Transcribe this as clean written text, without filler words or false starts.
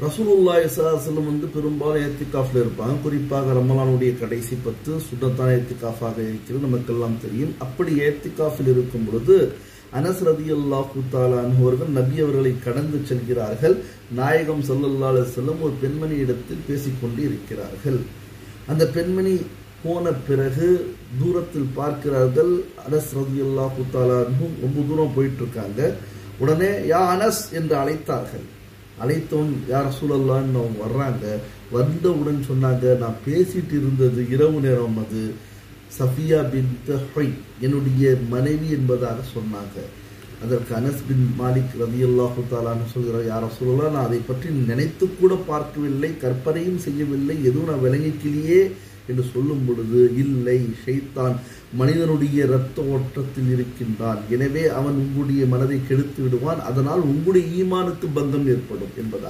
ரசூலுல்லாஹி ஸல்லல்லாஹு அலைஹி வஸல்லம் வந்து பெரும்பாலும் இத்திகாஃப்ல இருப்பாங்க. குறிப்பாக ரமலானுடைய கடைசி 10 சுன்னத்தான இத்திகாஃபாக இருக்கிறது, நமக்கெல்லாம் தெரியும். அப்படி இத்திகாஃபில் இருக்கும் பொழுது அனஸ் ரலியல்லாஹு தஆலா அன்ஹு அவர்கள் நபி அவர்களை கடந்து செல்கிறார்கள். நாயகம் ஸல்லல்லாஹு அலைஹி வஸல்லம் ஒரு பெண்மணி இடத்தில் பேசிக்கொண்டு இருக்கிறார்கள். அந்த பெண்மணி போன பிறகு தூரத்தில் பார்க்கிறார்கள். அனஸ் ரலியல்லாஹு தஆலா அன்ஹு ரொம்ப தூரம் போயிட்டு இருக்காங்க. உடனே யா அனஸ் என்று அழைத்தார்கள். அழைத்தவன் யா ரசூலல்லாஹ்னு அவங்க வர்றாங்க. வந்தவுடன் சொன்னாங்க, நான் பேசிட்டு இருந்தது இரவு நேரம், அது சஃபியா பின்த் ஹுய் என்னுடைய மனைவி என்பதாக சொன்னாங்க. அதற்கு அனஸ் பின் மாலிக் ரலியல்லாஹு தஆலா அன்ஹு சொல்கிறார், யா ரசூலல்லாஹ், நான் அதை பற்றி நினைத்து கூட பார்க்கவில்லை, கற்பனையும் செய்யவில்லை, எதுவும் நான் விளங்கிக்கலையே என்று சொல்லும் பொழுது, இல்லை, ஷைத்தான் மனிதனுடைய இரத்த ஓட்டத்தில் இருக்கின்றான், எனவே அவன் உங்களுடைய மனதை கெடுத்து விடுவான், அதனால் உங்களுடைய ஈமானுக்கு பங்கம் ஏற்படும் என்பதாக